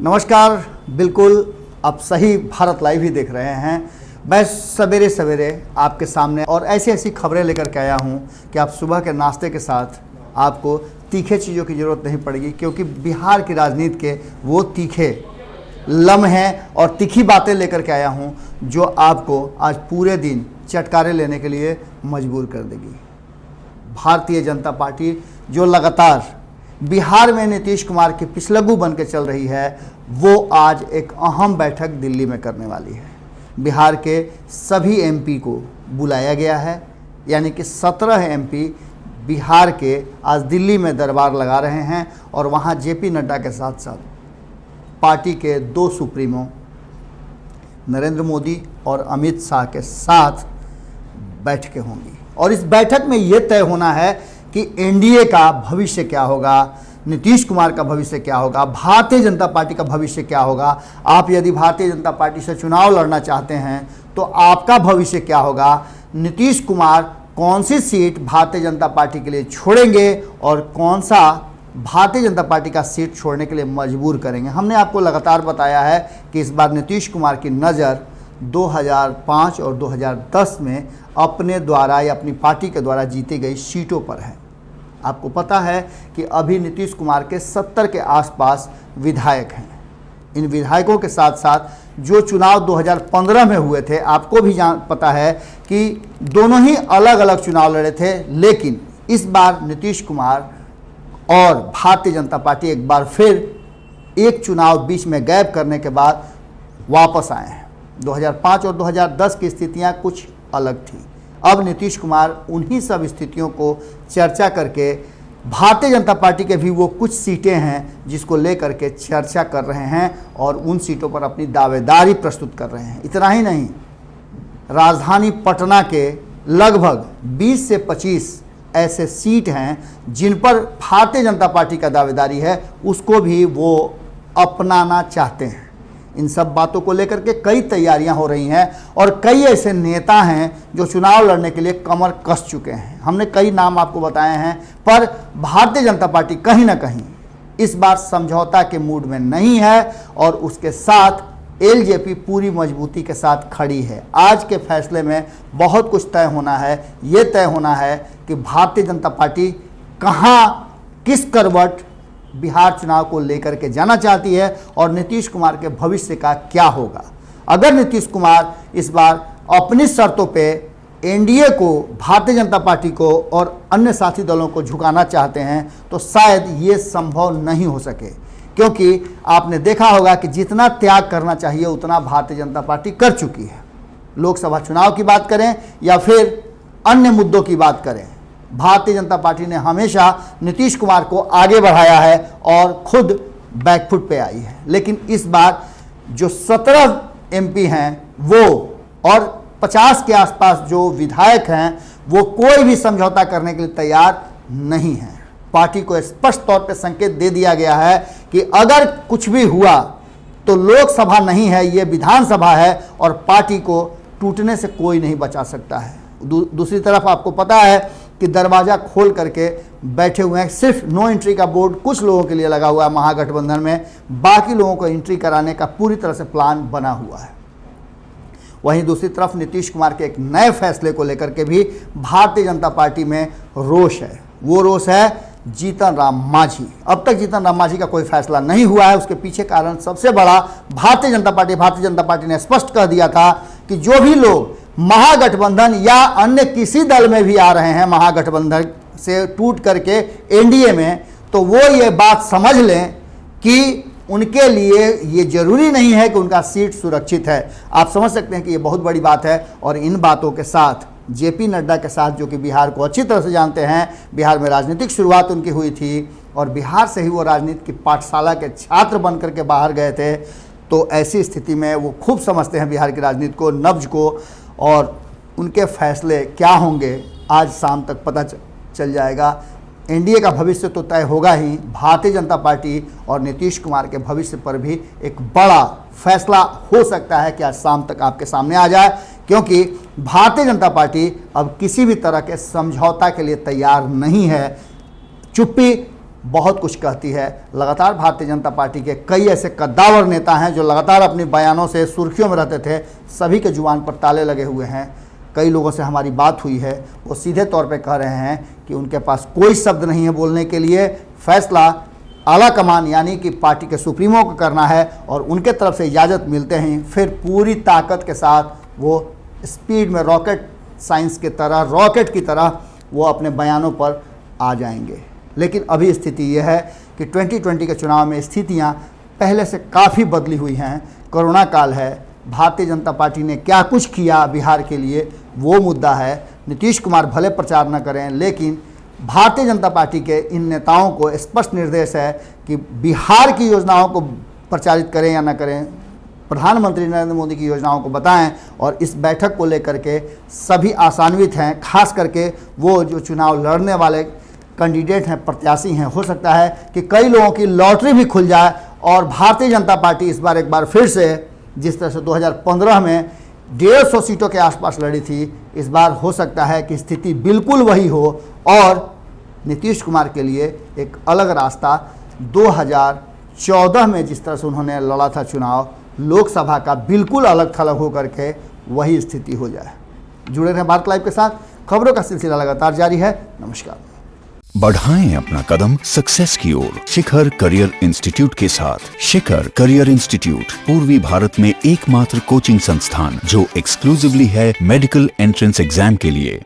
नमस्कार। बिल्कुल आप सही भारत लाइव ही देख रहे हैं। मैं सवेरे सवेरे आपके सामने और ऐसी ऐसी खबरें लेकर के आया हूं कि आप सुबह के नाश्ते के साथ आपको तीखे चीज़ों की ज़रूरत नहीं पड़ेगी, क्योंकि बिहार की राजनीति के वो तीखे लम्हे और तीखी बातें लेकर के आया हूं जो आपको आज पूरे दिन चटकारे लेने के लिए मजबूर कर देगी। भारतीय जनता पार्टी जो लगातार बिहार में नीतीश कुमार की पिछलग्गू बन के चल रही है, वो आज एक अहम बैठक दिल्ली में करने वाली है। बिहार के सभी एमपी को बुलाया गया है, यानी कि 17 एमपी बिहार के आज दिल्ली में दरबार लगा रहे हैं और वहाँ जेपी नड्डा के साथ साथ पार्टी के 2 सुप्रीमो नरेंद्र मोदी और अमित शाह के साथ बैठकें होंगी। और इस बैठक में ये तय होना है कि एनडीए का भविष्य क्या होगा, नीतीश कुमार का भविष्य क्या होगा, भारतीय जनता पार्टी का भविष्य क्या होगा। आप यदि भारतीय जनता पार्टी से चुनाव लड़ना चाहते हैं तो आपका भविष्य क्या होगा, नीतीश कुमार कौन सी सीट भारतीय जनता पार्टी के लिए छोड़ेंगे और कौन सा भारतीय जनता पार्टी का सीट छोड़ने के लिए मजबूर करेंगे। हमने आपको लगातार बताया है कि इस बार नीतीश कुमार की नज़र 2005 और 2010 में अपने द्वारा या अपनी पार्टी के द्वारा जीती गई सीटों पर है। आपको पता है कि अभी नीतीश कुमार के 70 के आसपास विधायक हैं। इन विधायकों के साथ साथ जो चुनाव 2015 में हुए थे, आपको भी पता है कि दोनों ही अलग अलग चुनाव लड़े थे, लेकिन इस बार नीतीश कुमार और भारतीय जनता पार्टी एक बार फिर एक चुनाव बीच में गैप करने के बाद वापस आए हैं। 2005 और 2010 की स्थितियां कुछ अलग थी। अब नीतीश कुमार उन्हीं सब स्थितियों को चर्चा करके भारतीय जनता पार्टी के भी वो कुछ सीटें हैं जिसको लेकर के चर्चा कर रहे हैं और उन सीटों पर अपनी दावेदारी प्रस्तुत कर रहे हैं। इतना ही नहीं, राजधानी पटना के लगभग 20 से 25 ऐसे सीट हैं जिन पर भारतीय जनता पार्टी का दावेदारी है, उसको भी वो अपनाना चाहते हैं। इन सब बातों को लेकर के कई तैयारियां हो रही हैं और कई ऐसे नेता हैं जो चुनाव लड़ने के लिए कमर कस चुके हैं। हमने कई नाम आपको बताए हैं, पर भारतीय जनता पार्टी कहीं ना कहीं इस बार समझौता के मूड में नहीं है और उसके साथ एलजेपी पूरी मजबूती के साथ खड़ी है। आज के फैसले में बहुत कुछ तय होना है। ये तय होना है कि भारतीय जनता पार्टी कहाँ, किस करवट बिहार चुनाव को लेकर के जाना चाहती है और नीतीश कुमार के भविष्य का क्या होगा। अगर नीतीश कुमार इस बार अपनी शर्तों पे एनडीए को, भारतीय जनता पार्टी को और अन्य साथी दलों को झुकाना चाहते हैं तो शायद ये संभव नहीं हो सके, क्योंकि आपने देखा होगा कि जितना त्याग करना चाहिए उतना भारतीय जनता पार्टी कर चुकी है। लोकसभा चुनाव की बात करें या फिर अन्य मुद्दों की बात करें, भारतीय जनता पार्टी ने हमेशा नीतीश कुमार को आगे बढ़ाया है और खुद बैकफुट पे आई है। लेकिन इस बार जो 17 एमपी हैं वो और 50 के आसपास जो विधायक हैं, वो कोई भी समझौता करने के लिए तैयार नहीं है। पार्टी को स्पष्ट तौर पे संकेत दे दिया गया है कि अगर कुछ भी हुआ तो लोकसभा नहीं है, ये विधानसभा है और पार्टी को टूटने से कोई नहीं बचा सकता है। दूसरी तरफ आपको पता है कि दरवाज़ा खोल करके बैठे हुए हैं। सिर्फ नो एंट्री का बोर्ड कुछ लोगों के लिए लगा हुआ है महागठबंधन में, बाकी लोगों को एंट्री कराने का पूरी तरह से प्लान बना हुआ है। वहीं दूसरी तरफ नीतीश कुमार के एक नए फैसले को लेकर के भी भारतीय जनता पार्टी में रोष है। वो रोष है जीतन राम मांझी। अब तक जीतन राम मांझी का कोई फैसला नहीं हुआ है। उसके पीछे कारण सबसे बड़ा भारतीय जनता पार्टी ने स्पष्ट कर दिया था कि जो भी लोग महागठबंधन या अन्य किसी दल में भी आ रहे हैं, महागठबंधन से टूट करके एनडीए में, तो वो ये बात समझ लें कि उनके लिए ये जरूरी नहीं है कि उनका सीट सुरक्षित है। आप समझ सकते हैं कि ये बहुत बड़ी बात है। और इन बातों के साथ जेपी नड्डा के साथ, जो कि बिहार को अच्छी तरह से जानते हैं, बिहार में राजनीतिक शुरुआत उनकी हुई थी और बिहार से ही वो राजनीति की पाठशाला के छात्र बन करके बाहर गए थे, तो ऐसी स्थिति में वो खूब समझते हैं बिहार की राजनीति को, नब्ज को, और उनके फैसले क्या होंगे आज शाम तक पता चल जाएगा। एनडीए का भविष्य तो तय होगा ही, भारतीय जनता पार्टी और नीतीश कुमार के भविष्य पर भी एक बड़ा फैसला हो सकता है कि आज शाम तक आपके सामने आ जाए, क्योंकि भारतीय जनता पार्टी अब किसी भी तरह के समझौता के लिए तैयार नहीं है। चुप्पी बहुत कुछ कहती है। लगातार भारतीय जनता पार्टी के कई ऐसे कद्दावर नेता हैं जो लगातार अपने बयानों से सुर्खियों में रहते थे, सभी के जुबान पर ताले लगे हुए हैं। कई लोगों से हमारी बात हुई है, वो सीधे तौर पे कह रहे हैं कि उनके पास कोई शब्द नहीं है बोलने के लिए, फैसला आला कमान यानी कि पार्टी के सुप्रीमो को करना है और उनके तरफ से इजाज़त मिलते ही फिर पूरी ताकत के साथ वो स्पीड में रॉकेट साइंस की तरह, रॉकेट की तरह वो अपने बयानों पर आ जाएंगे। लेकिन अभी स्थिति यह है कि 2020 के चुनाव में स्थितियां पहले से काफ़ी बदली हुई हैं। कोरोना काल है, भारतीय जनता पार्टी ने क्या कुछ किया बिहार के लिए वो मुद्दा है। नीतीश कुमार भले प्रचार न करें, लेकिन भारतीय जनता पार्टी के इन नेताओं को स्पष्ट निर्देश है कि बिहार की योजनाओं को प्रचारित करें या न करें, प्रधानमंत्री नरेंद्र मोदी की योजनाओं को बताएं। और इस बैठक को लेकर के सभी आशान्वित हैं, खास करके वो जो चुनाव लड़ने वाले कैंडिडेट हैं, प्रत्याशी हैं। हो सकता है कि कई लोगों की लॉटरी भी खुल जाए और भारतीय जनता पार्टी इस बार एक बार फिर से, जिस तरह से 2015 में 150 सीटों के आसपास लड़ी थी, इस बार हो सकता है कि स्थिति बिल्कुल वही हो और नीतीश कुमार के लिए एक अलग रास्ता 2014 में जिस तरह से उन्होंने लड़ा था चुनाव लोकसभा का, बिल्कुल अलग थलग होकर के वही स्थिति हो जाए। जुड़े रहें भारत लाइव के साथ, खबरों का सिलसिला लगातार जारी है। नमस्कार। बढ़ाएं अपना कदम सक्सेस की ओर शिखर करियर इंस्टीट्यूट के साथ। शिखर करियर इंस्टीट्यूट पूर्वी भारत में एकमात्र कोचिंग संस्थान जो एक्सक्लूसिवली है मेडिकल एंट्रेंस एग्जाम के लिए।